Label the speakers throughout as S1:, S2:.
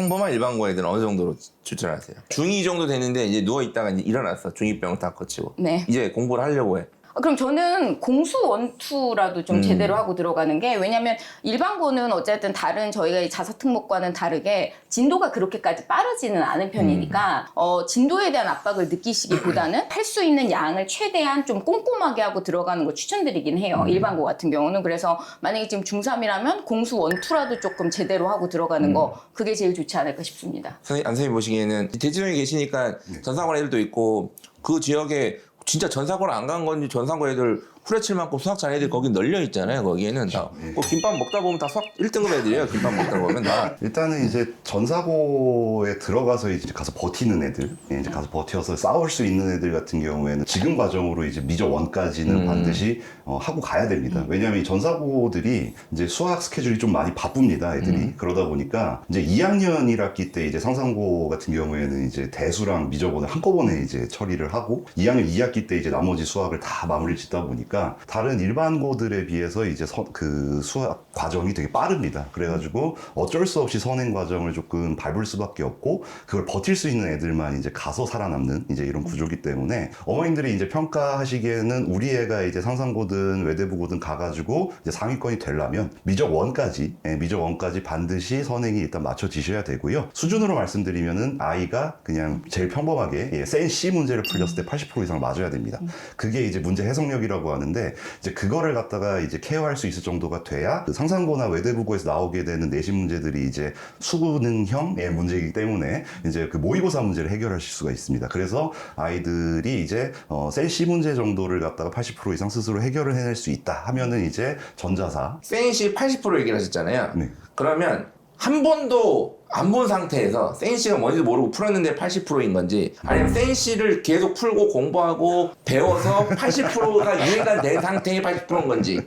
S1: 평범한 일반고 애들은 어느 정도로 추천하세요? 중2 정도 되는데 이제 누워있다가 이제 일어났어. 중2병을 다 거치고.
S2: 네.
S1: 이제 공부를 하려고 해.
S2: 그럼 저는 공수 원투라도 좀 제대로 하고 들어가는 게, 왜냐면 일반고는 어쨌든 다른 저희가 자사 특목과는 다르게 진도가 그렇게까지 빠르지는 않은 편이니까 진도에 대한 압박을 느끼시기보다는 할 수 있는 양을 최대한 좀 꼼꼼하게 하고 들어가는 걸 추천드리긴 해요. 일반고 같은 경우는. 그래서 만약에 지금 중3이라면 공수 원투라도 조금 제대로 하고 들어가는 거, 그게 제일 좋지 않을까 싶습니다.
S1: 선생님 보시기에는 대치동에 계시니까 전사관 애들도 있고 그 지역에 진짜 전사고를 안 간 건지 전사고 애들 후레칠 만큼 수학 잘하는 애들 거기 널려 있잖아요. 거기에는 다. 그 김밥 먹다 보면 다 수학 1등급 애들이에요. 김밥 먹다 보면 다.
S3: 일단은 이제 전사고에 들어가서 이제 가서 버티는 애들, 이제 가서 버텨서 싸울 수 있는 애들 같은 경우에는 지금 과정으로 이제 미적 원까지는 반드시 하고 가야 됩니다. 왜냐하면 이 전사고들이 이제 수학 스케줄이 좀 많이 바쁩니다. 애들이. 그러다 보니까 이제 2학년 1학기 때 이제 상상고 같은 경우에는 이제 대수랑 미적원을 한꺼번에 이제 처리를 하고 2학년 2학기 때 이제 나머지 수학을 다 마무리 짓다 보니까 다른 일반고들에 비해서 이제 그 수학 과정이 되게 빠릅니다. 그래가지고 어쩔 수 없이 선행 과정을 조금 밟을 수밖에 없고 그걸 버틸 수 있는 애들만 이제 가서 살아남는 이제 이런 구조기 때문에 어머님들이 이제 평가하시기에는 우리 애가 이제 상상고든 외대부고든 가가지고 이제 상위권이 되려면 미적 원까지 반드시 선행이 일단 맞춰지셔야 되고요. 수준으로 말씀드리면은 아이가 그냥 제일 평범하게 센 C 문제를 풀렸을 때 80% 이상 맞아야 됩니다. 그게 이제 문제 해석력이라고 하는데 이제 그거를 갖다가 이제 케어할 수 있을 정도가 돼야 그 상상고나 외대부고에서 나오게 되는 내신 문제들이 이제 수능형의 문제이기 때문에 이제 그 모의고사 문제를 해결하실 수가 있습니다. 그래서 아이들이 이제 센 C 문제 정도를 갖다가 80% 이상 스스로 해결을 해낼 수 있다 하면은 이제 전자사
S1: 센시 80% 얘기를 하셨잖아요.
S3: 네.
S1: 그러면 한 번도 안 본 상태에서 센시가 뭔지도 모르고 풀었는데 80%인 건지 아니면 센시를 계속 풀고 공부하고 배워서 80%가 이해가 된 상태의 80%인 건지.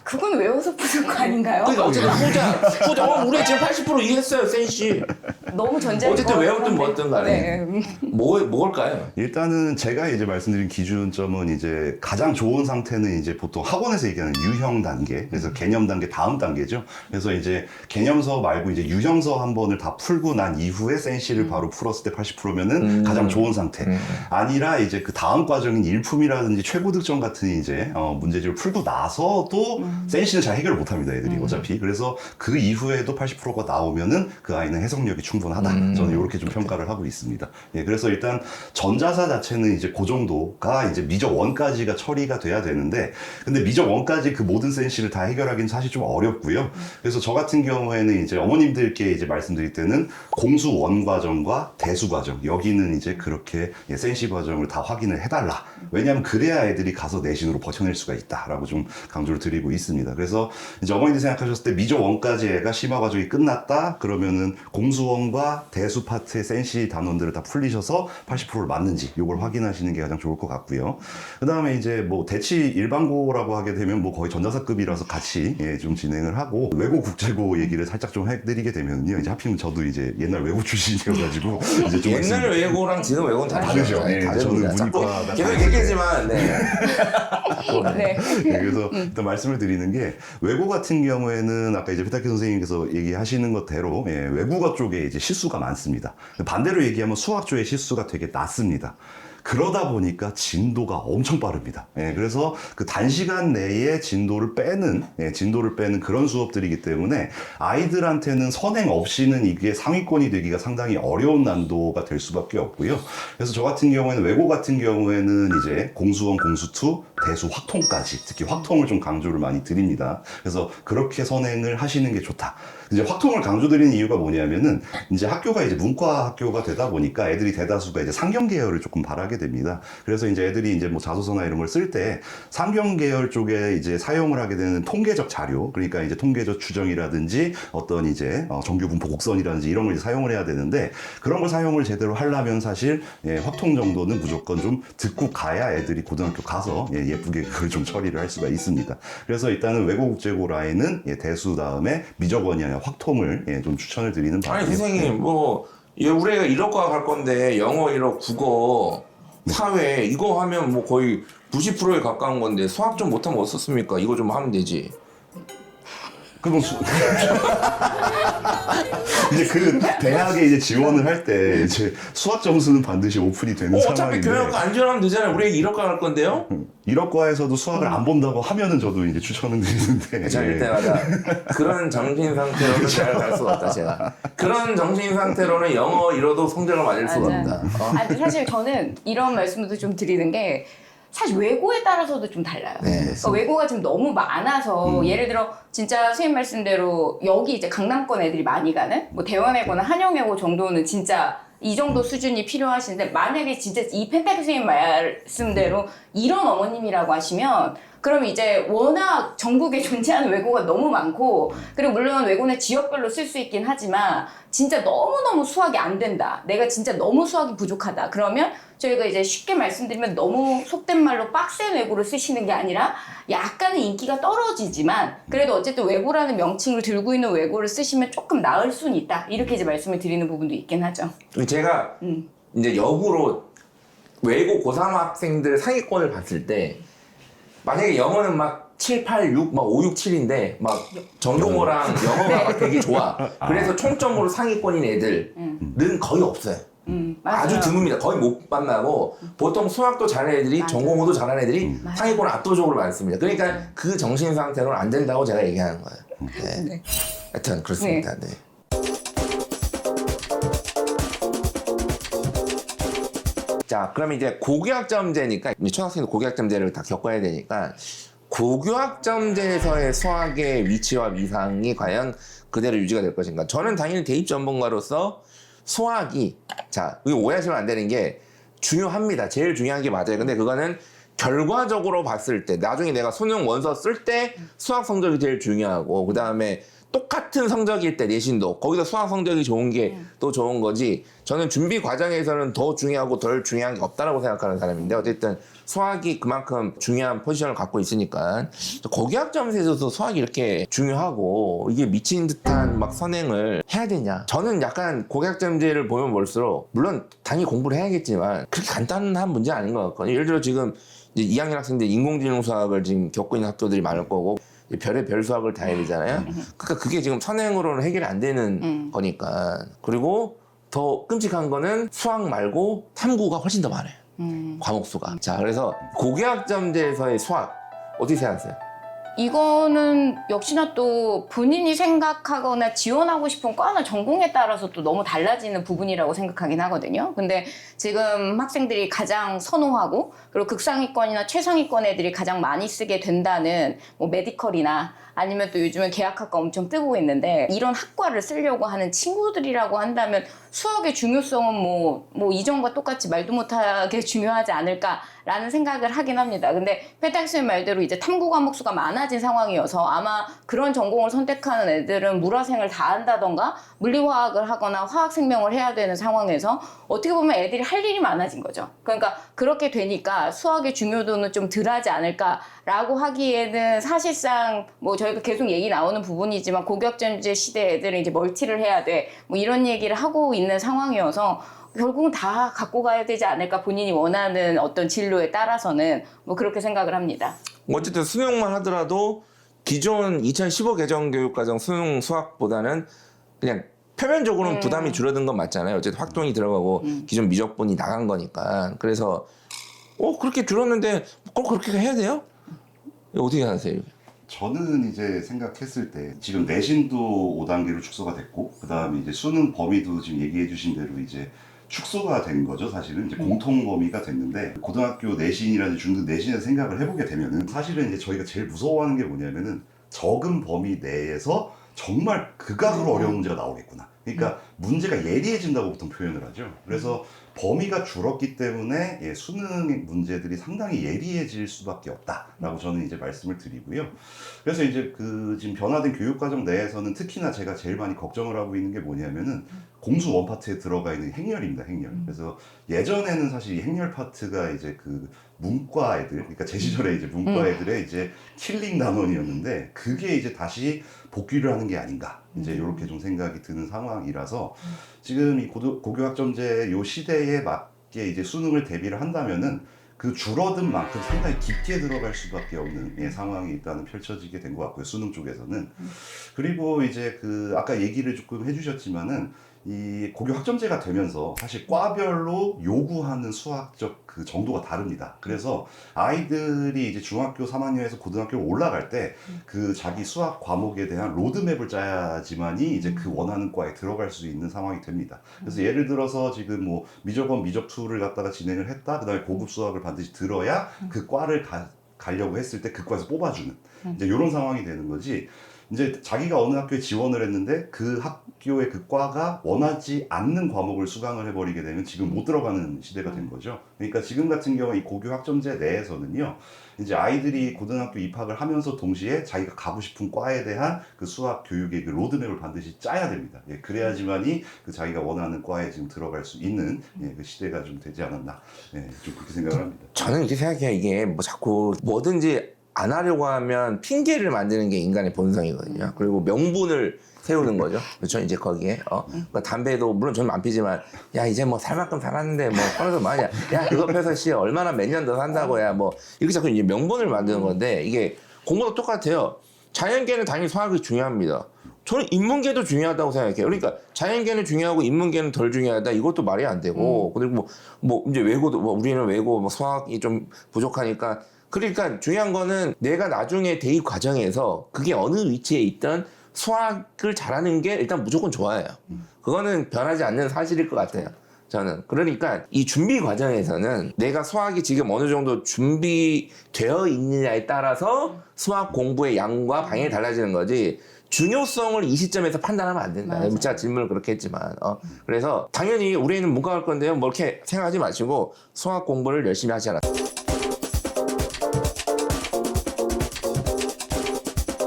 S2: 그건 외워서 푸는 거 아닌가요?
S1: 그러니까 어쨌든 후자 우리 지금 80% 이해했어요 센시.
S2: 너무 전제.
S1: 어쨌든 외웠든 뭐든 간에.
S2: 네.
S1: 뭘까요?
S3: 일단은 제가 이제 말씀드린 기준점은 이제 가장 좋은 상태는 이제 보통 학원에서 얘기하는 유형 단계, 그래서 개념 단계 다음 단계죠. 그래서 이제 개념서 말고 이제 유형서 한 번을 다 풀고 난 이후에 센시를 바로 풀었을 때 80%면은 가장 좋은 상태. 아니라 이제 그 다음 과정인 일품이라든지 최고 득점 같은 이제 문제집을 풀고 나서도 센시는 잘 해결을 못합니다, 애들이 어차피. 그래서 그 이후에도 80%가 나오면은 그 아이는 해석력이 충분하다. 저는 이렇게 좀 평가를 하고 있습니다. 예, 그래서 일단 전자사 자체는 이제 그 정도가 이제 미적 원까지가 처리가 돼야 되는데, 근데 미적 원까지 그 모든 센시를 다 해결하기는 사실 좀 어렵고요. 그래서 저 같은 경우에는 이제 어머님들께 이제 말씀드릴 때는 공수 원 과정과 대수 과정, 여기는 이제 그렇게 센시 과정을 다 확인을 해달라. 왜냐하면 그래야 애들이 가서 내신으로 버텨낼 수가 있다라고 좀 강조를 드리고 있습니다. 그래서 이제 어머니들 생각하셨을 때 미적 원까지 애가 심화 과정이 끝났다 그러면은 공수원과 대수 파트의 센시 단원들을 다 풀리셔서 80%를 맞는지 이걸 확인하시는 게 가장 좋을 것 같고요. 그 다음에 이제 뭐 대치 일반고라고 하게 되면 뭐 거의 전자사급이라서 같이 좀 진행을 하고, 외고 국제고 얘기를 살짝 좀 해드리게 되면요, 이제 하필이면 저도 이제 옛날 외고 출신이어가지고 이제 좀
S1: 옛날 외고랑 지금 외고는
S3: 다르죠. 네, 저는 문이과
S1: 계속 얘기지만 네.
S2: 네.
S3: 네, 그래서 일단 말씀을 드리는 게, 외고 같은 경우에는 아까 이제 피타키 선생님께서 얘기하시는 것대로 외국어 쪽에 이제 실수가 많습니다. 반대로 얘기하면 수학 쪽에 실수가 되게 낮습니다. 그러다 보니까 진도가 엄청 빠릅니다. 그래서 그 단시간 내에 진도를 빼는 그런 수업들이기 때문에 아이들한테는 선행 없이는 이게 상위권이 되기가 상당히 어려운 난도가 될 수밖에 없고요. 그래서 저 같은 경우에는 외고 같은 경우에는 이제 공수원, 공수2, 대수, 확통까지, 특히 확통을 좀 강조를 많이 드립니다. 그래서 그렇게 선행을 하시는 게 좋다. 이제 확통을 강조드리는 이유가 뭐냐면은 이제 학교가 이제 문과 학교가 되다 보니까 애들이 대다수가 이제 상경 계열을 조금 바라게 됩니다. 그래서 이제 애들이 이제 뭐 자소서나 이런 걸 쓸 때 상경 계열 쪽에 이제 사용을 하게 되는 통계적 자료, 그러니까 이제 통계적 추정이라든지 어떤 이제 정규 분포 곡선이라든지 이런 걸 이제 사용을 해야 되는데, 그런 걸 사용을 제대로 하려면 사실 확통 정도는 무조건 좀 듣고 가야 애들이 고등학교 가서 예쁘게 그걸 좀 처리를 할 수가 있습니다. 그래서 일단은 외고 국제고 라인은 대수 다음에 미적원이 아니라 확통을 좀 추천을 드리는 바입니다.
S1: 아니 선생님 뭐 우리 애가 1억과 갈 건데 영어 1억, 국어, 사회 이거 하면 뭐 거의 90%에 가까운 건데 수학 좀 못하면 어떻습니까? 이거 좀 하면 되지.
S3: 그럼 이제 그 대학에 이제 지원을 할 때 이제 수학 점수는 반드시 오픈이 되는
S1: 어차피
S3: 상황인데
S1: 교양과 안 지원하면 되잖아요. 우리 1학과 갈 건데요.
S3: 1학과에서도 수학을 안 본다고 하면은 저도 이제 추천을 드리는데
S1: 잘 일 때마다 그런 정신 상태로는 잘 갈 수가 없다 제가. 그런 정신 상태로는 영어 잃어도 성적을 맞을 수가
S2: 맞아요.
S1: 없다.
S2: 아니, 사실 저는 이런 말씀도 좀 드리는 게 사실 외고에 따라서도 좀 달라요.
S1: 네,
S2: 그러니까 외고가 지금 너무 많아서 예를 들어 진짜 선생님 말씀대로 여기 이제 강남권 애들이 많이 가는 뭐 대원외고나 한영외고 정도는 진짜 이 정도 수준이 필요하신데 만약에 진짜 이 펜타키 선생님 말씀대로 이런 어머님이라고 하시면 그럼 이제 워낙 전국에 존재하는 외고가 너무 많고 그리고 물론 외고는 지역별로 쓸 수 있긴 하지만 진짜 너무너무 수학이 안 된다. 내가 진짜 너무 수학이 부족하다. 그러면 저희가 이제 쉽게 말씀드리면 너무 속된 말로 빡센 외고를 쓰시는 게 아니라 약간은 인기가 떨어지지만 그래도 어쨌든 외고라는 명칭을 들고 있는 외고를 쓰시면 조금 나을 수는 있다. 이렇게 이제 말씀을 드리는 부분도 있긴 하죠.
S1: 제가 이제 역으로 외고 고3 학생들 상위권을 봤을 때 만약에 영어는 막 7, 8, 6, 막 5, 6, 7인데 막 전공어랑 영어가 막 되게 좋아. 그래서 총점으로 상위권인 애들은 거의 없어요.
S2: 맞아요.
S1: 아주 드뭅니다. 거의 못 만나고 보통 수학도 잘하는 애들이
S2: 맞아요.
S1: 전공어도 잘하는 애들이
S2: 맞아요.
S1: 상위권을 압도적으로 많습니다. 그러니까 그 정신 상태로는 안 된다고 제가 얘기하는 거예요. 네.
S2: 네.
S1: 하여튼 그렇습니다. 네. 자, 그럼 이제 고교학점제니까 이제 초등학생도 고교학점제를 다 겪어야 되니까 고교학점제에서의 수학의 위치와 위상이 과연 그대로 유지가 될 것인가? 저는 당연히 대입 전문가로서 수학이 자, 이거 오해하시면 안 되는 게 중요합니다. 제일 중요한 게 맞아요. 근데 그거는 결과적으로 봤을 때 나중에 내가 수능 원서 쓸 때 수학 성적이 제일 중요하고 그 다음에 똑같은 성적일 때 내신도 거기서 수학 성적이 좋은 게 또 좋은 거지 저는 준비 과정에서는 더 중요하고 덜 중요한 게 없다라고 생각하는 사람인데 어쨌든 수학이 그만큼 중요한 포지션을 갖고 있으니까 고교학점에서 있어서 수학이 이렇게 중요하고 이게 미친 듯한 막 선행을 해야 되냐 저는 약간 고교학점제를 보면 볼수록 물론 당연히 공부를 해야겠지만 그렇게 간단한 문제 아닌 것 같거든요. 예를 들어 지금 이제 2학년 학생들 인공지능 수학을 지금 겪고 있는 학교들이 많을 거고 별의 별 수학을 다 해야 되잖아요. 그러니까 그게 지금 선행으로는 해결이 안 되는 거니까. 그리고 더 끔찍한 거는 수학 말고 탐구가 훨씬 더 많아요. 과목 수가. 자, 그래서 고교학점제에서의 수학 어떻게 생각하세요?
S2: 이거는 역시나 또 본인이 생각하거나 지원하고 싶은 과나 전공에 따라서 또 너무 달라지는 부분이라고 생각하긴 하거든요. 근데 지금 학생들이 가장 선호하고 그리고 극상위권이나 최상위권 애들이 가장 많이 쓰게 된다는 뭐 메디컬이나 아니면 또 요즘은 계약학과 엄청 뜨고 있는데 이런 학과를 쓰려고 하는 친구들이라고 한다면 수학의 중요성은 뭐 이전과 똑같이 말도 못하게 중요하지 않을까라는 생각을 하긴 합니다. 근데 펜타키 선생님 말대로 이제 탐구 과목 수가 많아진 상황이어서 아마 그런 전공을 선택하는 애들은 물화생을 다 한다던가 물리화학을 하거나 화학생명을 해야 되는 상황에서 어떻게 보면 애들이 할 일이 많아진 거죠. 그러니까 그렇게 되니까 수학의 중요도는 좀 덜하지 않을까라고 하기에는 사실상 뭐 저희가 계속 얘기 나오는 부분이지만 고교학점제 시대 애들은 이제 멀티를 해야 돼 뭐 이런 얘기를 하고 있는 상황이어서 결국은 다 갖고 가야 되지 않을까 본인이 원하는 어떤 진로에 따라서는 뭐 그렇게 생각을 합니다.
S1: 어쨌든 수능만 하더라도 기존 2015 개정 교육과정 수능 수학보다는 그냥 표면적으로는 부담이 줄어든 건 맞잖아요. 어쨌든 확동이 들어가고 기존 미적분이 나간 거니까. 그래서 그렇게 줄었는데 꼭 그렇게 해야 돼요? 어떻게 하세요?
S3: 저는 이제 생각했을 때 지금 내신도 5단계로 축소가 됐고 그 다음에 이제 수능 범위도 지금 얘기해 주신 대로 이제 축소가 된 거죠. 사실은 이제 공통 범위가 됐는데 고등학교 내신이라든지 중등 내신을 생각을 해보게 되면은 사실은 이제 저희가 제일 무서워하는 게 뭐냐면은 적은 범위 내에서 정말 극악으로 어려운 문제가 나오겠구나. 그러니까 문제가 예리해진다고 보통 표현을 하죠. 그래서 범위가 줄었기 때문에 수능 문제들이 상당히 예리해질 수밖에 없다라고 저는 이제 말씀을 드리고요. 그래서 이제 그 지금 변화된 교육과정 내에서는 특히나 제가 제일 많이 걱정을 하고 있는 게 뭐냐면은 공수 원 파트에 들어가 있는 행렬입니다, 행렬. 그래서 예전에는 사실 이 행렬 파트가 이제 그 문과 애들, 그러니까 제 시절에 이제 문과 애들의 이제 킬링 단원이었는데 그게 이제 다시 복귀를 하는 게 아닌가. 이제 이렇게 좀 생각이 드는 상황이라서 지금 이 고교학점제 요 시대에 맞게 이제 수능을 대비를 한다면은 그 줄어든 만큼 상당히 깊게 들어갈 수밖에 없는 상황이 일단은 펼쳐지게 된 것 같고요. 수능 쪽에서는. 그리고 이제 그 아까 얘기를 조금 해주셨지만은 이 고교 학점제가 되면서 사실 과별로 요구하는 수학적 그 정도가 다릅니다. 그래서 아이들이 이제 중학교 3학년에서 고등학교 올라갈 때 그 자기 수학 과목에 대한 로드맵을 짜야지만이 이제 그 원하는 과에 들어갈 수 있는 상황이 됩니다. 그래서 예를 들어서 지금 뭐 미적 1, 미적 2를 갖다가 진행을 했다. 그다음에 고급 수학을 반드시 들어야 그 과를 가려고 했을 때 그 과에서 뽑아주는 이제 이런 상황이 되는 거지. 이제 자기가 어느 학교에 지원을 했는데 그 학교의 그 과가 원하지 않는 과목을 수강을 해버리게 되면 지금 못 들어가는 시대가 된 거죠. 그러니까 지금 같은 경우 이 고교 학점제 내에서는요, 이제 아이들이 고등학교 입학을 하면서 동시에 자기가 가고 싶은 과에 대한 그 수학 교육의 그 로드맵을 반드시 짜야 됩니다. 예, 그래야지만이 그 자기가 원하는 과에 지금 들어갈 수 있는 그 시대가 좀 되지 않았나, 좀 그렇게 생각을 합니다.
S1: 저는 이렇게 생각해요. 이게 뭐 자꾸 뭐든지 안 하려고 하면 핑계를 만드는 게 인간의 본성이거든요. 그리고 명분을 세우는 거죠. 그렇죠. 이제 거기에 그러니까 담배도 물론 저는 안 피지만 야 이제 뭐 살 만큼 살았는데 뭐 꺼내서 뭐하냐. 야 그거 펴서 씨 얼마나 몇 년 더 산다고야. 뭐 이렇게 자꾸 이제 명분을 만드는 건데 이게 공부도 똑같아요. 자연계는 당연히 수학이 중요합니다. 저는 인문계도 중요하다고 생각해요. 그러니까 자연계는 중요하고 인문계는 덜 중요하다. 이것도 말이 안 되고 그리고 뭐 이제 외고도 뭐 우리는 외고 뭐 수학이 좀 부족하니까. 그러니까 중요한 거는 내가 나중에 대입 과정에서 그게 어느 위치에 있든 수학을 잘하는 게 일단 무조건 좋아요. 그거는 변하지 않는 사실일 것 같아요. 저는. 그러니까 이 준비 과정에서는 내가 수학이 지금 어느 정도 준비되어 있느냐에 따라서 수학 공부의 양과 방향이 달라지는 거지 중요성을 이 시점에서 판단하면 안 된다.
S2: 맞아.
S1: 제가 질문을 그렇게 했지만. 그래서 당연히 우리 애는 문과 갈 건데요. 뭐 이렇게 생각하지 마시고 수학 공부를 열심히 하셔라.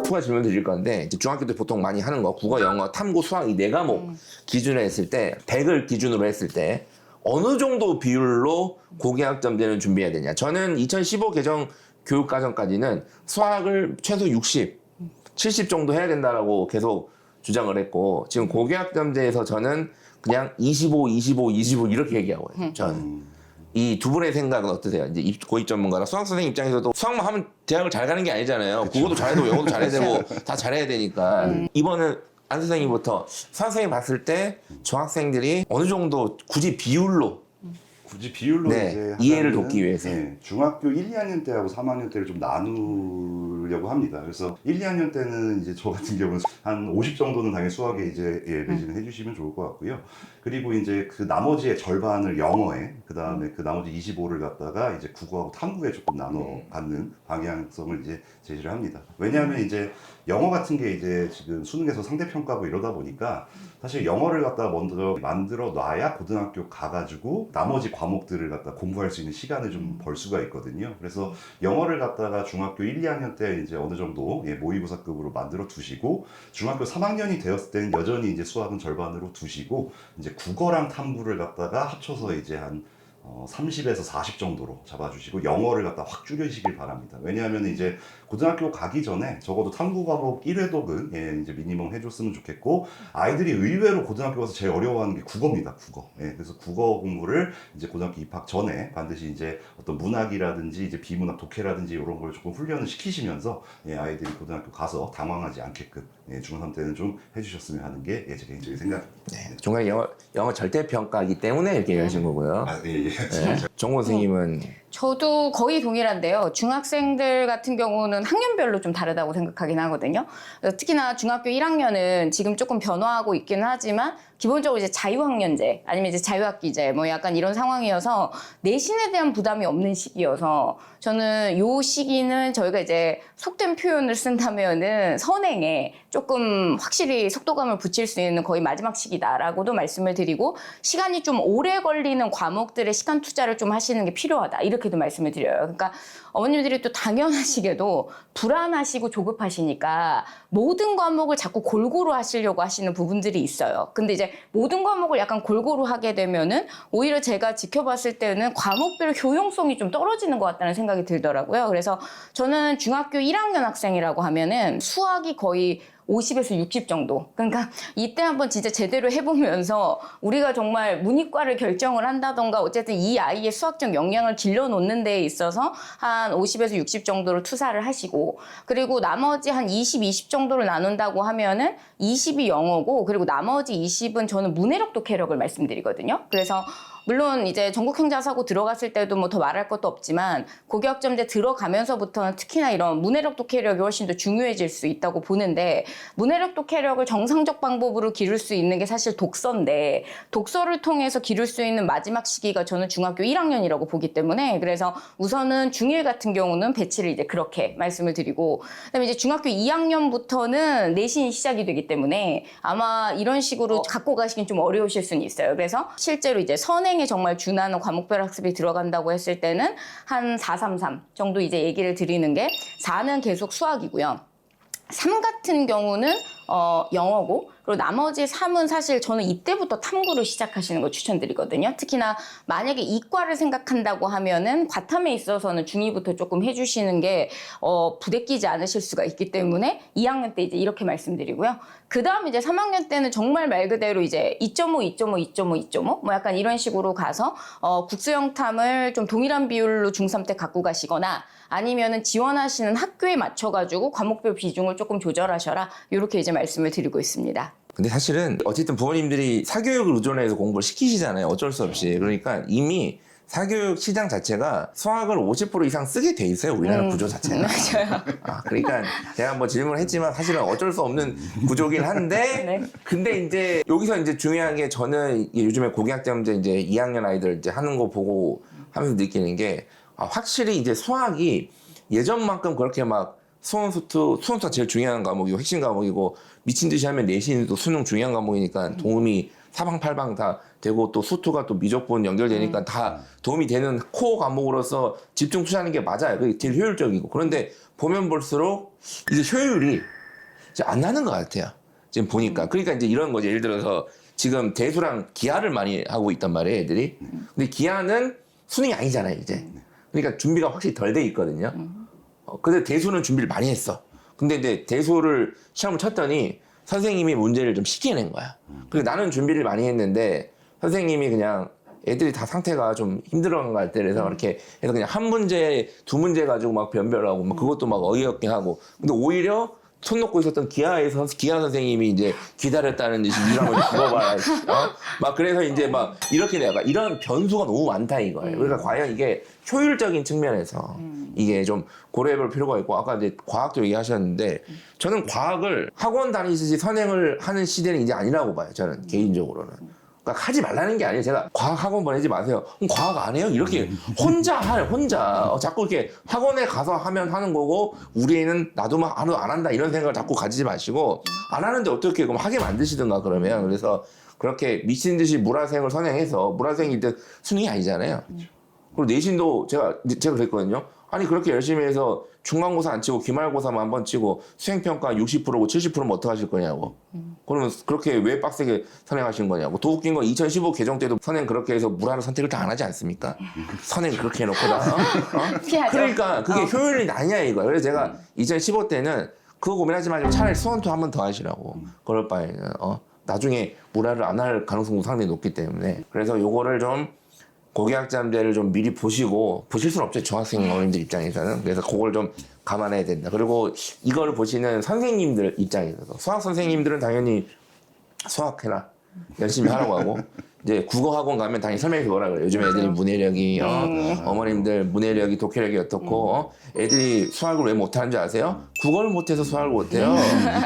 S1: 추가 질문 드릴 건데 이제 중학교 때 보통 많이 하는 거 국어, 영어, 탐구, 수학 이 4과목 기준으로 했을 때 100을 기준으로 했을 때 어느 정도 비율로 고교학점제는 준비해야 되냐. 저는 2015 개정 교육과정까지는 수학을 최소 60, 70 정도 해야 된다라고 계속 주장을 했고 지금 고교학점제에서 저는 그냥 25, 25, 25 이렇게 얘기하고 있어요. 저는. 이 두 분의 생각은 어떠세요? 이제 고입 전문가나 수학 선생님 입장에서도 수학만 하면 대학을 잘 가는 게 아니잖아요. 그쵸. 국어도 잘해도 영어도 잘해야 되고 다 잘해야 되니까. 이번은 안 선생님부터 수학 선생님 봤을 때 중학생들이 어느 정도 굳이 비율로
S3: 이제
S1: 이해를
S3: 하자면은,
S1: 돕기 위해서
S3: 중학교 1, 2학년 때하고 3학년 때를 좀 나누려고 합니다. 그래서 1, 2학년 때는 이제 저 같은 경우는 한 50 정도는 당연히 수학에 이제 매진을 해주시면 좋을 것 같고요. 그리고 이제 그 나머지의 절반을 영어에, 그 다음에 그 나머지 25를 갖다가 이제 국어하고 탐구에 조금 나눠 갖는 방향성을 이제 제시를 합니다. 왜냐하면 이제 영어 같은 게 이제 지금 수능에서 상대평가고 이러다 보니까 사실 영어를 갖다가 먼저 만들어 놔야 고등학교 가가지고 나머지 과목들을 갖다 공부할 수 있는 시간을 좀 벌 수가 있거든요. 그래서 영어를 갖다가 중학교 1, 2학년 때 이제 어느 정도 모의고사급으로 만들어 두시고 중학교 3학년이 되었을 때는 여전히 이제 수학은 절반으로 두시고 이제 국어랑 탐구를 갖다가 합쳐서 이제 한 30에서 40 정도로 잡아주시고 영어를 갖다 확 줄이시길 바랍니다. 왜냐하면 이제 고등학교 가기 전에 적어도 탐구 과목 1회독은 이제 미니멈 해줬으면 좋겠고 아이들이 의외로 고등학교 가서 제일 어려워하는 게 국어입니다. 국어. 그래서 국어 공부를 이제 고등학교 입학 전에 반드시 이제 어떤 문학이라든지 이제 비문학, 독해라든지 이런 걸 조금 훈련을 시키시면서 아이들이 고등학교 가서 당황하지 않게끔 중3 때는 좀 해주셨으면 하는 게 제 개인적인 생각입니다.
S1: 네. 중간에 영어 절대평가이기 때문에 이렇게 얘기하신 거고요. 네. 정고 선생님은
S2: 저도 거의 동일한데요. 중학생들 같은 경우는 학년별로 좀 다르다고 생각하긴 하거든요. 특히나 중학교 1학년은 지금 조금 변화하고 있기는 하지만 기본적으로 이제 자유학년제 아니면 이제 자유학기제 뭐 약간 이런 상황이어서 내신에 대한 부담이 없는 시기여서 저는 요 시기는 저희가 이제 속된 표현을 쓴다면은 선행에 조금 확실히 속도감을 붙일 수 있는 거의 마지막 시기다라고도 말씀을 드리고 시간이 좀 오래 걸리는 과목들의 시간 투자를 좀 하시는 게 필요하다 이렇게도 말씀을 드려요. 그러니까 어머님들이 또 당연하시게도 불안하시고 조급하시니까 모든 과목을 자꾸 골고루 하시려고 하시는 부분들이 있어요. 근데 이제 모든 과목을 약간 골고루 하게 되면은 오히려 제가 지켜봤을 때는 과목별 효용성이 좀 떨어지는 것 같다는 생각이 들더라고요. 그래서 저는 중학교 1학년 학생이라고 하면은 수학이 거의 50에서 60 정도. 그러니까 이때 한번 진짜 제대로 해보면서 우리가 정말 문이과를 결정을 한다던가 어쨌든 이 아이의 수학적 역량을 길러놓는 데에 있어서 한 50에서 60 정도를 투사를 하시고 그리고 나머지 한 20, 20 정도를 나눈다고 하면은 20이 영어고 그리고 나머지 20은 저는 문해력 독해력을 말씀드리거든요. 그래서 물론 이제 전국 형자사고 들어갔을 때도 뭐 더 말할 것도 없지만 고교학점제 들어가면서부터는 특히나 이런 문해력 독해력이 훨씬 더 중요해질 수 있다고 보는데 문해력 독해력을 정상적 방법으로 기를 수 있는 게 사실 독서인데 독서를 통해서 기를 수 있는 마지막 시기가 저는 중학교 1학년이라고 보기 때문에 그래서 우선은 중1 같은 경우는 배치를 이제 그렇게 말씀을 드리고 그다음에 이제 중학교 2학년부터는 내신이 시작이 되기 때문에 아마 이런 식으로 갖고 가시긴 좀 어려우실 수는 있어요. 그래서 실제로 이제 선행에 정말 준하는 과목별 학습이 들어간다고 했을 때는 한 433 정도 이제 얘기를 드리는 게 4는 계속 수학이고요. 3 같은 경우는 영어고 그리고 나머지 3은 사실 저는 이때부터 탐구를 시작하시는 걸 추천드리거든요. 특히나 만약에 이과를 생각한다고 하면은 과탐에 있어서는 중2부터 조금 해주시는 게 부대끼지 않으실 수가 있기 때문에 2학년 때 이제 이렇게 말씀드리고요. 그 다음 이제 3학년 때는 정말 말 그대로 이제 2.5, 2.5, 2.5, 2.5 뭐 약간 이런 식으로 가서 국수형 탐을 좀 동일한 비율로 중3 때 갖고 가시거나 아니면은 지원하시는 학교에 맞춰가지고 과목별 비중을 조금 조절하셔라 이렇게 이제 말씀을 드리고 있습니다.
S1: 근데 사실은 어쨌든 부모님들이 사교육을 의존해서 공부를 시키시잖아요. 어쩔 수 없이. 그러니까 이미 사교육 시장 자체가 수학을 50% 이상 쓰게 돼 있어요. 우리나라 구조 자체가.
S2: 맞아요.
S1: 그러니까 제가 뭐 질문을 했지만 사실은 어쩔 수 없는 구조긴 한데
S2: 네.
S1: 근데 이제 여기서 이제 중요한 게 저는 이게 요즘에 고교학점제 이제 2학년 아이들 이제 하는 거 보고 하면서 느끼는 게 확실히 이제 수학이 예전만큼 그렇게 막 수원수가 제일 중요한 과목이고 핵심 과목이고 미친 듯이 하면 내신도 수능 중요한 과목이니까 도움이 사방팔방 다 되고 또 수투가 또 미적분 연결되니까 다 도움이 되는 코어 과목으로서 집중 투자하는 게 맞아요. 그게 제일 효율적이고. 그런데 보면 볼수록 이게 효율이 이제 안 나는 것 같아요. 지금 보니까. 그러니까 이제 이런 거죠. 예를 들어서 지금 대수랑 기하를 많이 하고 있단 말이에요, 애들이. 근데 기하는 수능이 아니잖아요, 이제. 그러니까 준비가 확실히 덜 돼 있거든요. 근데 대수는 준비를 많이 했어. 근데 이제 대수를 시험을 쳤더니 선생님이 문제를 좀 쉽게 낸 거야. 그리고 나는 준비를 많이 했는데 선생님이 그냥 애들이 다 상태가 좀 힘들어간 것 같아. 그래서 이렇게 해서 그냥 한 문제, 두 문제 가지고 막 변별하고 막 그것도 막 어이없게 하고. 근데 오히려 손 놓고 있었던 기하 선생님이 이제 기다렸다는 듯이 이러면 죽어봐라. 막 그래서 이제 막 이렇게 내가 이런 변수가 너무 많다 이거예요. 그러니까 과연 이게 효율적인 측면에서 이게 좀 고려해볼 필요가 있고 아까 이제 과학도 얘기하셨는데 저는 과학을 학원 다니듯이 선행을 하는 시대는 이제 아니라고 봐요. 저는 개인적으로는. 그러니까 하지 말라는 게 아니에요. 제가 과학 학원 보내지 마세요. 그럼 과학 안 해요? 이렇게 혼자. 자꾸 이렇게 학원에 가서 하면 하는 거고 우리 애는 놔두면 안 한다 이런 생각을 자꾸 가지지 마시고 안 하는데 어떻게 그럼 하게 만드시든가 그러면 그래서 그렇게 미친 듯이 물화생을 선행해서 물화생일 때 수능이 아니잖아요. 그리고 내신도 제가 그랬거든요. 아니 그렇게 열심히 해서 중간고사 안 치고 기말고사만 한 번 치고 수행평가 60%고 70%면 어떡하실 거냐고. 그러면 그렇게 왜 빡세게 선행하신 거냐고. 더 웃긴 건 2015 개정 때도 선행 그렇게 해서 물화를 선택을 다 안 하지 않습니까? 선행 그렇게 해놓고 다.
S2: 피하죠.
S1: 그러니까 그게 효율이 나냐 이거야. 그래서 제가 2015 때는 그거 고민하지 말고 차라리 수원투 한 번 더 하시라고. 그럴 바에는 나중에 물화를 안 할 가능성도 상당히 높기 때문에. 그래서 요거를 좀 고교학점제를 좀 미리 보시고 보실 수는 없죠. 중학생 어린이들 입장에서는. 그래서 그걸 좀 감안해야 된다. 그리고 이거를 보시는 선생님들 입장에서 수학 선생님들은 당연히 수학해라. 열심히 하라고 하고 이제 국어학원 가면 당연히 설명이 그거라 그래요. 요즘 애들이 문해력이 어머님들 문해력이 독해력이 어떻고 애들이 수학을 왜 못하는 줄 아세요? 국어를 못해서 수학을 못해요.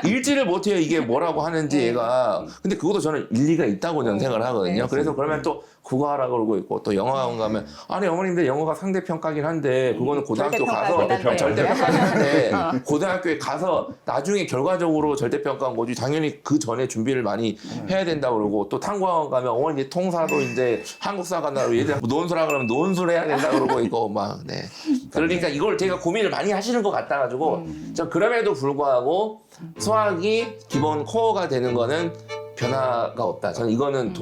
S1: 읽지를 못해요. 이게 뭐라고 하는지 얘가. 근데 그것도 저는 일리가 있다고 저는 생각을 하거든요. 그래서 그러면 또 국어하라 그러고 있고 또 영어학원 가면 아니 어머님들 영어가 상대평가긴 한데 그거는 고등학교 가서 절대평가긴 한데 고등학교에 가서 나중에 결과적으로 절대평가한 거지 당연히 그 전에 준비를 많이 해야 된다고 그러고 또 탐구학원 가면 어머니 이제 통사도 이제 한국사 간다고 얘들 논술하 그러면 논술 해야 된다 그러고 이거 막 네. 그러니까 이걸 제가 고민을 많이 하시는 것 같아 가지고 저 그럼에도 불구하고 수학이 기본 코어가 되는 거는 변화가 없다. 저는 이거는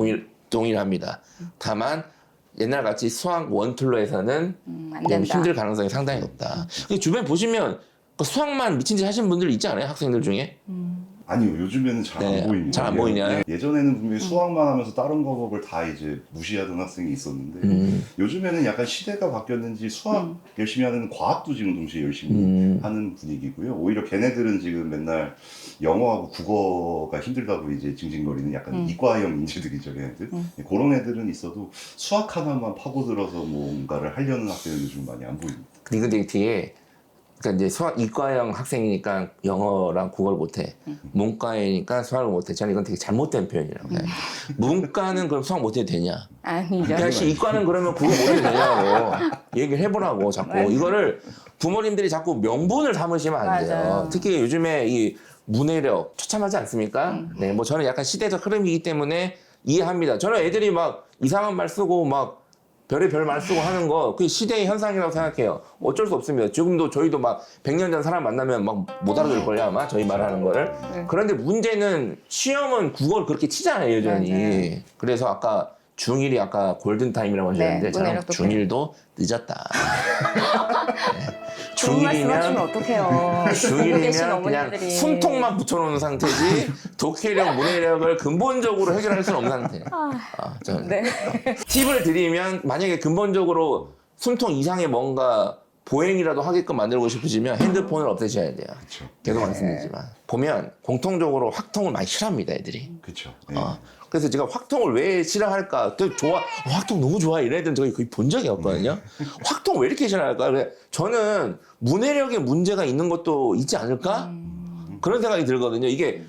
S1: 동일합니다. 다만 옛날 같이 수학 원툴로 해서는
S2: 안
S1: 좀
S2: 된다.
S1: 힘들 가능성이 상당히 높다. 주변 보시면 그 수학만 미친 듯이 하시는 분들 있지 않아요? 학생들 중에?
S3: 아니요, 요즘에는 잘
S1: 네,
S3: 안 보입니다.
S1: 잘안 보이냐요?
S3: 네, 예전에는 분명히 수학만 하면서 다른 과목을 다 이제 무시하던 학생이 있었는데 요즘에는 약간 시대가 바뀌었는지 수학 열심히 하는 과학도 지금 동시에 열심히 하는 분위기고요. 오히려 걔네들은 지금 맨날 영어하고 국어가 힘들다고 이제 징징거리는 약간 이과형 인재들이죠, 걔네들. 네, 그런 애들은 있어도 수학 하나만 파고들어서 뭔가를 하려는 학생은 요즘 많이 안 보입니다.
S1: 근데 뒤에 그러니까 이제 수학 이과형 학생이니까 영어랑 국어를 못해. 문과이니까 수학을 못해. 저는 이건 되게 잘못된 표현이라고 해요. 문과는 그럼 수학 못해도 되냐?
S2: 아니죠.
S1: 야, 씨, 이과는 그러면 국어 못해도 되냐고 얘기를 해보라고 자꾸.
S2: 맞아요.
S1: 이거를 부모님들이 자꾸 명분을 삼으시면 안 돼요.
S2: 맞아요.
S1: 특히 요즘에 이 문해력 처참하지 않습니까? 네, 뭐 저는 약간 시대적 흐름이기 때문에 이해합니다. 저는 애들이 막 이상한 말 쓰고 막 별의별 말 쓰고 하는 거 그게 시대의 현상이라고 생각해요. 어쩔 수 없습니다. 지금도 저희도 막 100년 전 사람 만나면 막 못 알아들을걸요 아마 저희 말하는 거를. 그런데 문제는 시험은 국어를 그렇게 치잖아요 여전히.
S2: 맞아요.
S1: 그래서 아까 중1이 아까 골든타임이라고 하셨는데
S2: 네,
S1: 저는
S2: 문해력도
S1: 중1도 늦었다.
S2: 좋은 말씀 하시면 어떡해요. 계신
S1: 중1이면 그냥
S2: 어머니들이.
S1: 숨통만 붙여놓는 상태지 독해력, 문해력을 근본적으로 해결할 수는 없는 상태. 저는.
S2: 네.
S1: 팁을 드리면 만약에 근본적으로 숨통 이상의 뭔가 보행이라도 하게끔 만들고 싶으시면 핸드폰을 없애셔야 돼요.
S3: 그렇죠.
S1: 계속 말씀드리지만 보면 공통적으로 확통을 많이 싫어합니다 애들이.
S3: 그렇죠.
S1: 그래서 제가 확통을 왜 싫어할까? 또 좋아, 확통 너무 좋아 이런 애들은 저희 거의 본 적이 없거든요. 확통 왜 이렇게 싫어할까? 그래, 저는 문해력에 문제가 있는 것도 있지 않을까? 그런 생각이 들거든요. 이게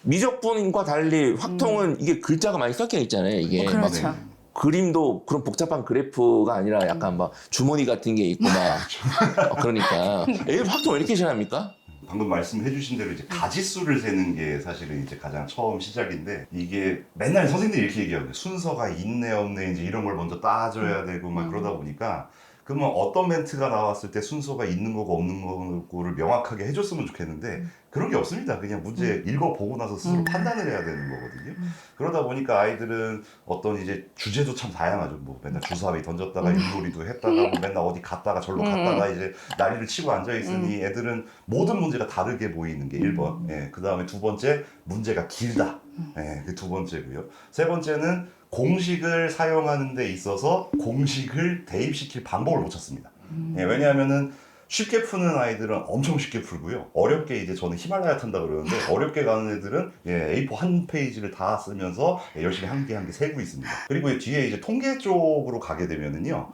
S1: 미적분과 달리 확통은 이게 글자가 많이 섞여 있잖아요. 이게 막
S2: 그렇죠.
S1: 그림도 그런 복잡한 그래프가 아니라 약간 막 주머니 같은 게 있고 막 그러니까 애들 확통 왜 이렇게 싫어합니까?
S3: 방금 말씀해 주신 대로 이제 가지수를 세는 게 사실은 이제 가장 처음 시작인데 이게 맨날 선생님들이 이렇게 얘기하거든요. 순서가 있네 없네 이제 이런 걸 먼저 따져야 되고 막 그러다 보니까 그러면 어떤 멘트가 나왔을 때 순서가 있는 거고 없는 거를 명확하게 해줬으면 좋겠는데 그런 게 없습니다. 그냥 문제 읽어보고 나서 스스로 판단을 해야 되는 거거든요. 그러다 보니까 아이들은 어떤 이제 주제도 참 다양하죠. 뭐 맨날 주사위 던졌다가 윷놀이도 했다가 뭐 맨날 어디 갔다가 절로 갔다가 이제 난리를 치고 앉아있으니 애들은 모든 문제가 다르게 보이는 게 1번. 예, 그 다음에 두 번째, 문제가 길다. 예, 그 두 번째고요. 세 번째는 공식을 사용하는 데 있어서 공식을 대입시킬 방법을 못 찾습니다. 예, 왜냐하면은 쉽게 푸는 아이들은 엄청 쉽게 풀고요. 어렵게 이제 저는 히말라야 탄다 그러는데 어렵게 가는 애들은 예, A4 한 페이지를 다 쓰면서 예, 열심히 한 개 한 개 세고 있습니다. 그리고 뒤에 이제 통계 쪽으로 가게 되면은요.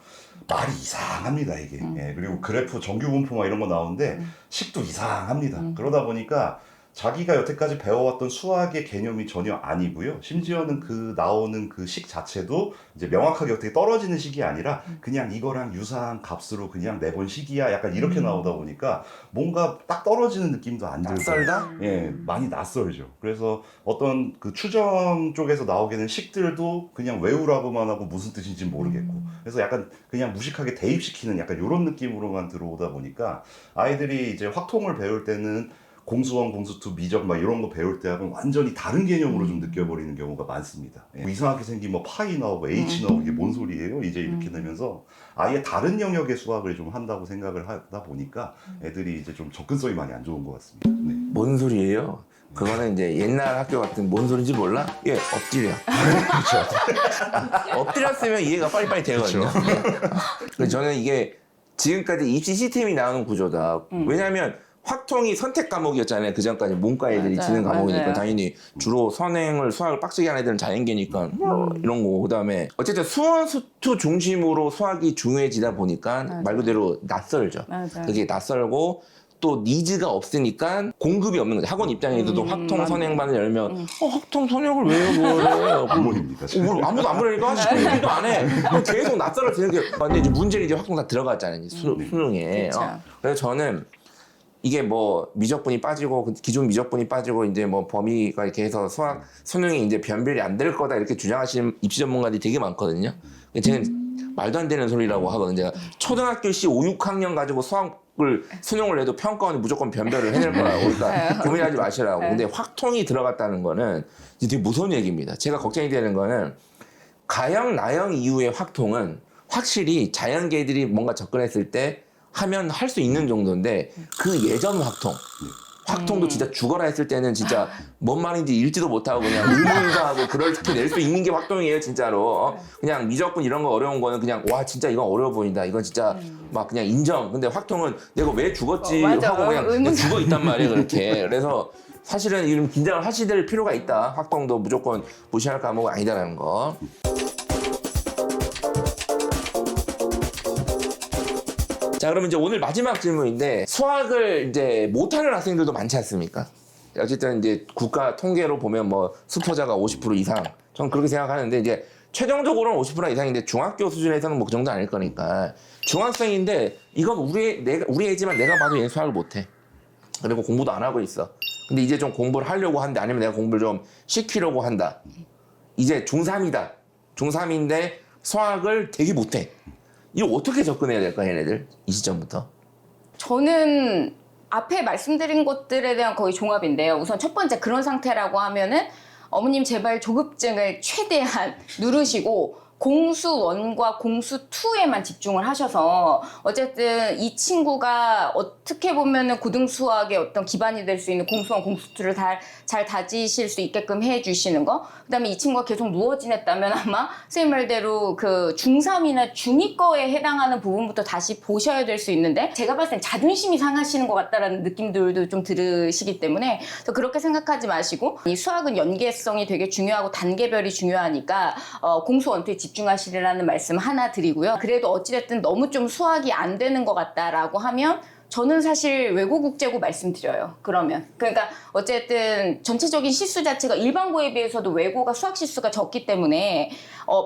S3: 말이 이상합니다 이게. 예, 그리고 그래프 정규 분포막 이런 거 나오는데 식도 이상합니다. 그러다 보니까 자기가 여태까지 배워왔던 수학의 개념이 전혀 아니고요. 심지어는 그 나오는 그 식 자체도 이제 명확하게 어떻게 떨어지는 식이 아니라 그냥 이거랑 유사한 값으로 그냥 내본 식이야. 약간 이렇게 나오다 보니까 뭔가 딱 떨어지는 느낌도 안 들고.
S1: 낯설다?
S3: 예, 많이 낯설죠. 그래서 어떤 그 추정 쪽에서 나오게 된 식들도 그냥 외우라고만 하고 무슨 뜻인지 모르겠고. 그래서 약간 그냥 무식하게 대입시키는 약간 이런 느낌으로만 들어오다 보니까 아이들이 이제 확통을 배울 때는 공수원, 공수투, 미적 막 이런 거 배울 때하고는 완전히 다른 개념으로 좀 느껴버리는 경우가 많습니다. 뭐 이상하게 생긴 뭐 파이 나오고 H 나오고 이게 뭔 소리예요? 이제 이렇게 되면서 아예 다른 영역의 수학을 좀 한다고 생각을 하다 보니까 애들이 이제 좀 접근성이 많이 안 좋은 것 같습니다. 네.
S1: 뭔 소리예요? 그거는 이제 옛날 학교 같은 뭔 소리인지 몰라? 예, 엎드려. 그렇죠. 엎드렸으면 이해가 빨리빨리 되거든요. 그래서 저는 이게 지금까지 입시 시스템이 나오는 구조다. 왜냐하면 확통이 선택 과목이었잖아요. 그 전까지 문과 애들이
S2: 맞아요,
S1: 지는 과목이니까
S2: 맞아요.
S1: 당연히 주로 선행을 수학을 빡세게 하는 애들은 자연계니까 이런 거고 그다음에 어쨌든 수원 수투 중심으로 수학이 중요해지다 보니까 말 그대로 낯설죠.
S2: 맞아요.
S1: 그게 낯설고 또 니즈가 없으니까 공급이 없는 거죠. 학원 입장에서도 확통 선행반을 열면 확통 선행을 왜요? 뭐래요?
S3: 부모입니다.
S1: 아무도 안 그러니까 시키기도 안 해. 계속 낯설어 지는 게 근데 이제 문제는 이제 확통 다 들어갔잖아요. 이제 수능에.
S2: 그쵸.
S1: 그래서 저는 이게 뭐 미적분이 빠지고 기존 미적분이 빠지고 이제 뭐 범위가 이렇게 해서 수학 수능이 이제 변별이 안 될 거다 이렇게 주장하시는 입시 전문가들이 되게 많거든요. 저는 말도 안 되는 소리라고 하거든요. 제가 초등학교 시 5, 6학년 가지고 수학을 수능을 해도 평가원이 무조건 변별을 해낼 거라고. 그러니까 고민하지 마시라고. 근데 확통이 들어갔다는 거는 이제 되게 무서운 얘기입니다. 제가 걱정이 되는 거는 가형, 나형 이후의 확통은 확실히 자연계들이 뭔가 접근했을 때 하면 할 수 있는 정도인데 그 예전 확통도 진짜 죽어라 했을 때는 진짜 뭔 말인지 읽지도 못하고 그냥 의문사하고 그렇게 낼 수 있는 게 확통이에요 진짜로. 그냥 미적분 이런 거 어려운 거는 그냥 와 진짜 이건 어려워 보인다 이건 진짜 막 그냥 인정. 근데 확통은 내가 왜 죽었지 하고 그냥 죽어 있단 말이에요 그렇게. 그래서 사실은 이런 긴장을 하실 필요가 있다. 확통도 무조건 무시할 과목은 아니다라는 거. 자, 그러면 이제 오늘 마지막 질문인데 수학을 이제 못하는 학생들도 많지 않습니까? 어쨌든 이제 국가 통계로 보면 뭐 수포자가 50% 이상, 전 그렇게 생각하는데 이제 최종적으로는 50% 이상인데 중학교 수준에서는 뭐 그 정도 아닐 거니까 중학생인데 이건 우리 애지만 내가 봐도 얘는 수학을 못해. 그리고 공부도 안 하고 있어. 근데 이제 좀 공부를 하려고 한다. 아니면 내가 공부를 좀 시키려고 한다. 이제 중3이다. 중3인데 수학을 되게 못해. 이거 어떻게 접근해야 될까 얘네들 이 시점부터?
S2: 저는 앞에 말씀드린 것들에 대한 거의 종합인데요. 우선 첫 번째 그런 상태라고 하면은 어머님 제발 조급증을 최대한 누르시고 공수 1과 공수 2에만 집중을 하셔서 어쨌든 이 친구가 어떻게 보면은 고등수학의 어떤 기반이 될 수 있는 공수 1, 공수 2를 잘 다지실 수 있게끔 해주시는 거. 그다음에 이 친구가 계속 누워 지냈다면 아마 선생님 말대로 그 중3이나 중2 거에 해당하는 부분부터 다시 보셔야 될 수 있는데 제가 봤을 땐 자존심이 상하시는 것 같다라는 느낌들도 좀 들으시기 때문에 그래서 그렇게 생각하지 마시고 이 수학은 연계성이 되게 중요하고 단계별이 중요하니까 공수 1, 2에 집중하시라는 말씀 하나 드리고요. 그래도 어찌됐든 너무 좀 수학이 안 되는 것 같다라고 하면 저는 사실 외고 국제고 말씀드려요. 그러면 그러니까 어쨌든 전체적인 시수 자체가 일반고에 비해서도 외고가 수학 시수가 적기 때문에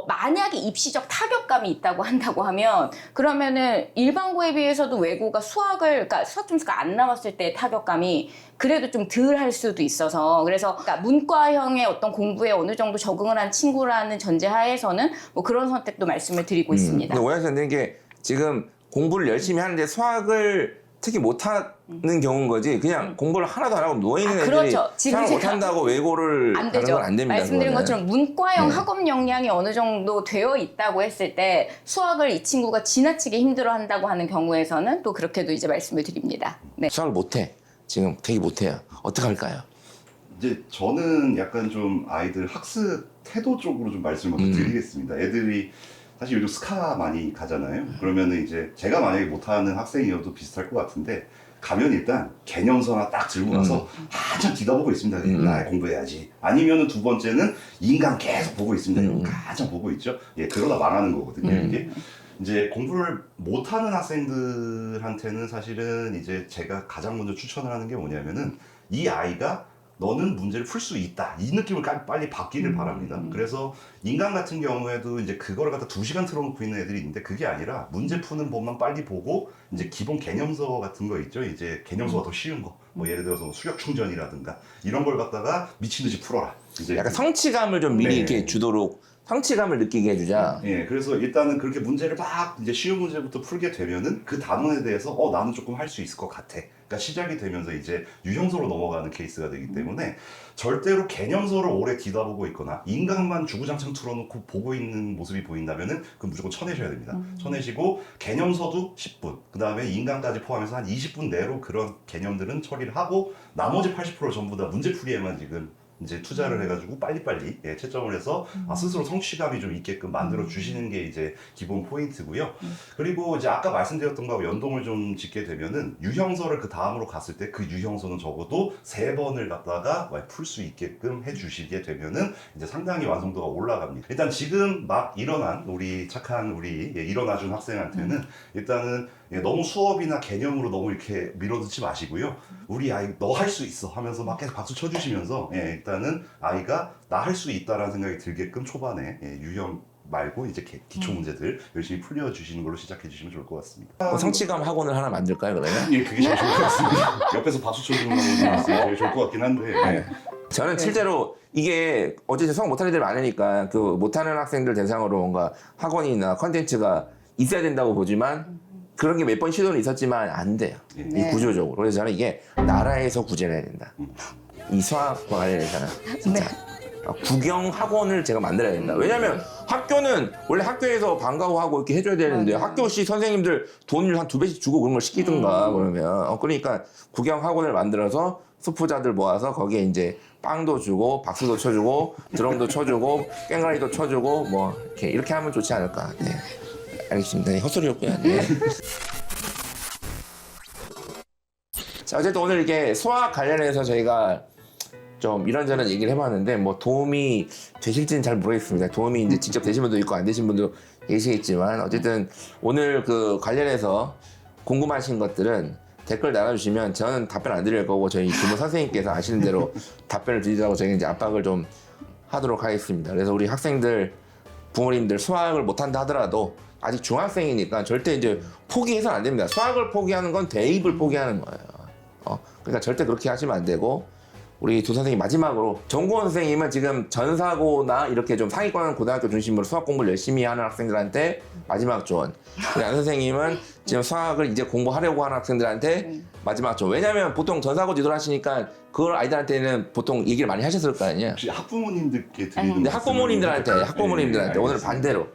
S2: 만약에 입시적 타격감이 있다고 한다고 하면 그러면은 일반고에 비해서도 외고가 그러니까 수학 점수가 안 나왔을 때 타격감이 그래도 좀 덜 할 수도 있어서 그래서 그러니까 문과형의 어떤 공부에 어느 정도 적응을 한 친구라는 전제하에서는 뭐 그런 선택도 말씀을 드리고 있습니다.
S1: 근데 오해하시면 되는 게 지금 공부를 열심히 하는데 수학을 특히 못하는 경우인 거지 그냥 공부를 하나도 안 하고 누워있는 애들이
S2: 그렇죠. 지금
S1: 수학을 못한다고 외고를
S2: 안
S1: 하는
S2: 되죠.
S1: 건 안 됩니다.
S2: 말씀드린
S1: 그거는.
S2: 것처럼 문과형 학업 역량이 어느 정도 되어 있다고 했을 때 수학을 이 친구가 지나치게 힘들어한다고 하는 경우에서는 또 그렇게도 이제 말씀을 드립니다. 네.
S1: 수학을 못해. 지금 되게 못해요. 어떡할까요?
S3: 이제 저는 약간 좀 아이들 학습 태도 쪽으로 좀 말씀을 먼저 드리겠습니다. 애들이 사실 요즘 스카 많이 가잖아요. 그러면은 이제 제가 만약에 못하는 학생이어도 비슷할 것 같은데 가면 일단 개념서나 딱 들고 가서 한참 뒤다보고 있습니다. 나 공부해야지. 아니면은 두 번째는 인강 계속 보고 있습니다. 이거 한참 보고 있죠. 예, 그러다 망하는 거거든요. 이게. 이제 공부를 못하는 학생들한테는 사실은 이제 제가 가장 먼저 추천을 하는 게 뭐냐면은 이 아이가 너는 문제를 풀 수 있다. 이 느낌을 빨리 받기를 바랍니다. 그래서 인간 같은 경우에도 이제 그거를 갖다 2시간 틀어놓고 있는 애들이 있는데 그게 아니라 문제 푸는 법만 빨리 보고 이제 기본 개념서 같은 거 있죠. 이제 개념서가 더 쉬운 거. 뭐 예를 들어서 수력 충전이라든가 이런 걸 갖다가 미친 듯이 풀어라. 이제
S1: 약간 성취감을 좀 미리
S3: 네.
S1: 이렇게 주도록 성취감을 느끼게 해주자.
S3: 예, 그래서 일단은 그렇게 문제를 막 이제 쉬운 문제부터 풀게 되면은 그 단원에 대해서 나는 조금 할 수 있을 것 같아. 그러니까 시작이 되면서 이제 유형서로 넘어가는 케이스가 되기 때문에 절대로 개념서를 오래 뒤다보고 있거나 인강만 주구장창 틀어놓고 보고 있는 모습이 보인다면은 그건 무조건 쳐내셔야 됩니다. 쳐내시고 개념서도 10분, 그 다음에 인강까지 포함해서 한 20분 내로 그런 개념들은 처리를 하고 나머지 80% 전부 다 문제풀이에만 지금 이제 투자를 해가지고 빨리빨리 채점을 해서 스스로 성취감이 좀 있게끔 만들어 주시는 게 이제 기본 포인트고요. 그리고 이제 아까 말씀드렸던 거하고 연동을 좀 짓게 되면은 유형서를 그 다음으로 갔을 때 그 유형서는 적어도 3번을 갖다가 풀 수 있게끔 해주시게 되면은 이제 상당히 완성도가 올라갑니다. 일단 지금 막 일어난 우리 착한 우리 일어나준 학생한테는 일단은 너무 수업이나 개념으로 너무 이렇게 밀어넣지 마시고요. 우리 아이 너 할 수 있어 하면서 막 계속 박수 쳐주시면서 일단은 아이가 나 할 수 있다라는 생각이 들게끔 초반에 유형 말고 이제 기초 문제들 열심히 풀려주시는 걸로 시작해 주시면 좋을 것 같습니다.
S1: 성취감 학원을 하나 만들까요 그러면?
S3: 예, 그게 제일 좋을 것 같습니다. 옆에서 박수 쳐주는 거 보면 제일 좋을 것 같긴 한데. 네.
S1: 저는 실제로 이게 어쨌든 수학 못하는 애들 많으니까 그 못하는 학생들 대상으로 뭔가 학원이나 컨텐츠가 있어야 된다고 보지만 그런 게 몇 번 시도는 있었지만 안 돼요. 이 구조적으로. 그래서 저는 이게 나라에서 구제를 해야 된다. 이 수학과 관련해서는 진짜 국영 학원을 제가 만들어야 된다. 왜냐면 학교는 원래 학교에서 방과후 하고 이렇게 해줘야 되는데 학교시 선생님들 돈을 한 2배씩 주고 그런 걸 시키든가 그러면 그러니까 국영 학원을 만들어서 수포자들 모아서 거기에 이제 빵도 주고 박수도 쳐주고 드럼도 쳐주고 꽹과리도 쳐주고 뭐 이렇게 하면 좋지 않을까. 네. 알겠습니다. 네, 헛소리였고요. 네. 자, 어쨌든 오늘 이게 수학 관련해서 저희가 좀 이런저런 얘기를 해봤는데 뭐 도움이 되실지는 잘 모르겠습니다. 도움이 이제 직접 되신 분도 있고 안 되신 분도 계시겠지만 어쨌든 오늘 그 관련해서 궁금하신 것들은 댓글 달아주시면 저는 답변 안 드릴 거고 저희 부모 선생님께서 아시는 대로 답변을 드리라고 저희가 이제 압박을 좀 하도록 하겠습니다. 그래서 우리 학생들 부모님들 수학을 못한다 하더라도 아직 중학생이니까 절대 이제 포기해서는 안 됩니다. 수학을 포기하는 건 대입을 포기하는 거예요. 그러니까 절대 그렇게 하시면 안 되고 우리 두 선생님 마지막으로 정고원 선생님은 지금 전사고나 이렇게 좀 상위권 고등학교 중심으로 수학 공부를 열심히 하는 학생들한테 마지막 조언. 우리 안 선생님은 지금 수학을 이제 공부하려고 하는 학생들한테 마지막 조언. 왜냐면 보통 전사고 지도를 하시니까 그걸 아이들한테는 보통 얘기를 많이 하셨을 거 아니에요.
S3: 혹시 학부모님들께 드리는
S1: 근데 학부모님들한테 오늘 반대로.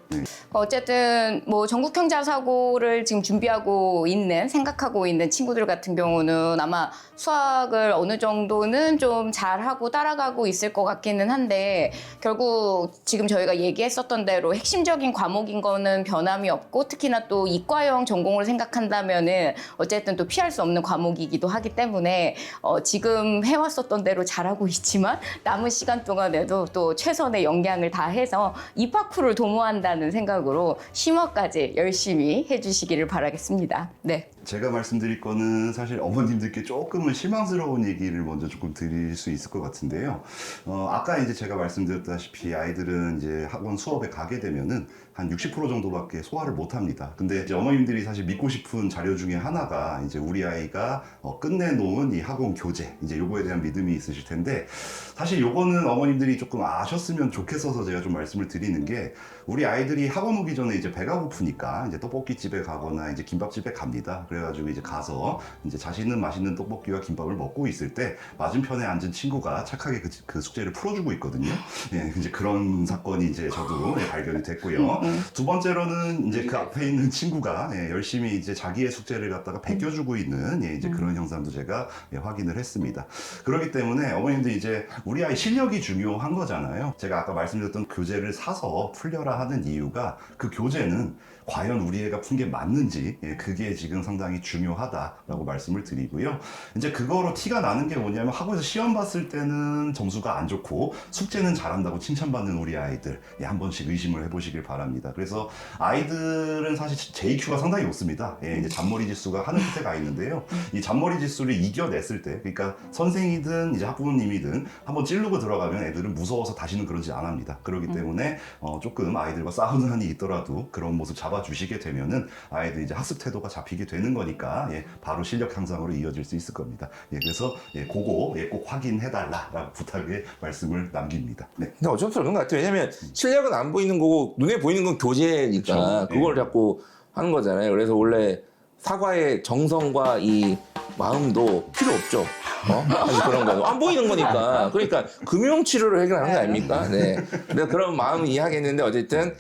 S2: 어쨌든 뭐 전국 형자 사고를 지금 준비하고 있는 생각하고 있는 친구들 같은 경우는 아마 수학을 어느 정도는 좀 잘하고 따라가고 있을 것 같기는 한데 결국 지금 저희가 얘기했었던 대로 핵심적인 과목인 거는 변함이 없고 특히나 또 이과형 전공을 생각한다면은 어쨌든 또 피할 수 없는 과목이기도 하기 때문에 지금 해왔었던 대로 잘하고 있지만 남은 시간 동안에도 또 최선의 역량을 다해서 입학후를 도모한다는 생각으로 심화까지 열심히 해주시기를 바라겠습니다. 네.
S3: 제가 말씀드릴 거는 사실 어머님들께 조금은 실망스러운 얘기를 먼저 조금 드릴 수 있을 것 같은데요. 아까 이제 제가 말씀드렸다시피 아이들은 이제 학원 수업에 가게 되면은 한 60% 정도밖에 소화를 못 합니다. 근데 이제 어머님들이 사실 믿고 싶은 자료 중에 하나가 이제 우리 아이가 끝내놓은 이 학원 교재, 이제 요거에 대한 믿음이 있으실 텐데 사실 요거는 어머님들이 조금 아셨으면 좋겠어서 제가 좀 말씀을 드리는 게 우리 아이들이 학원 오기 전에 이제 배가 고프니까 이제 떡볶이집에 가거나 이제 김밥집에 갑니다. 그래가지고 이제 가서 이제 자신은 맛있는 떡볶이와 김밥을 먹고 있을 때 맞은편에 앉은 친구가 착하게 그 숙제를 풀어주고 있거든요. 예, 이제 그런 사건이 이제 저도 발견이 됐고요. 두 번째로는 이제 그 앞에 있는 친구가 열심히 이제 자기의 숙제를 갖다가 베껴주고 있는 이제 그런 현상도 제가 확인을 했습니다. 그렇기 때문에 어머님들 이제 우리 아이 실력이 중요한 거잖아요. 제가 아까 말씀드렸던 교재를 사서 풀려라 하는 이유가 그 교재는 과연 우리 애가 푼 게 맞는지 그게 지금 상당히 중요하다라고 말씀을 드리고요. 이제 그거로 티가 나는 게 뭐냐면 학원에서 시험 봤을 때는 점수가 안 좋고 숙제는 잘한다고 칭찬받는 우리 아이들 한 번씩 의심을 해보시길 바랍니다. 그래서 아이들은 사실 JQ가 상당히 높습니다. 이제 잔머리 지수가 하늘 끝에 가 있는데요. 이 잔머리 지수를 이겨냈을 때 그러니까 선생이든 이제 학부모님이든 한번 찌르고 들어가면 애들은 무서워서 다시는 그러지 안 합니다. 그렇기 때문에 조금 아이들과 싸우는 한이 있더라도 그런 모습 잡아주시게 되면은 아이들 이제 학습 태도가 잡히게 되는 거니까 바로 실력 향상으로 이어질 수 있을 겁니다. 그래서 그거 꼭 확인해달라라고 부탁의 말씀을 남깁니다. 네.
S1: 근데 어쩔 수 없는 것 같아요. 왜냐면 실력은 안 보이는 거고 눈에 보이는 건 교재니까
S3: 그렇죠.
S1: 그걸 자꾸 하는 거잖아요. 그래서 원래 사과의 정성과 이 마음도 필요 없죠. 사실 그런 거도 안 보이는 거니까. 그러니까 금융 치료를 해결하는 거 아닙니까? 네. 근데 그런 마음은 이해하겠는데 어쨌든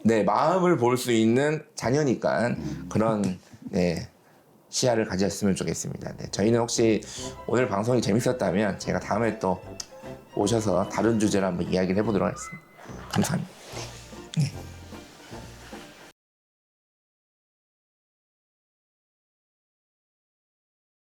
S1: 네 마음을 볼 수 있는 자녀니까 그런 시야를 가졌으면 좋겠습니다. 네. 저희는 혹시 오늘 방송이 재밌었다면 제가 다음에 또 오셔서 다른 주제로 한번 이야기를 해보도록 하겠습니다. 감사합니다. 네.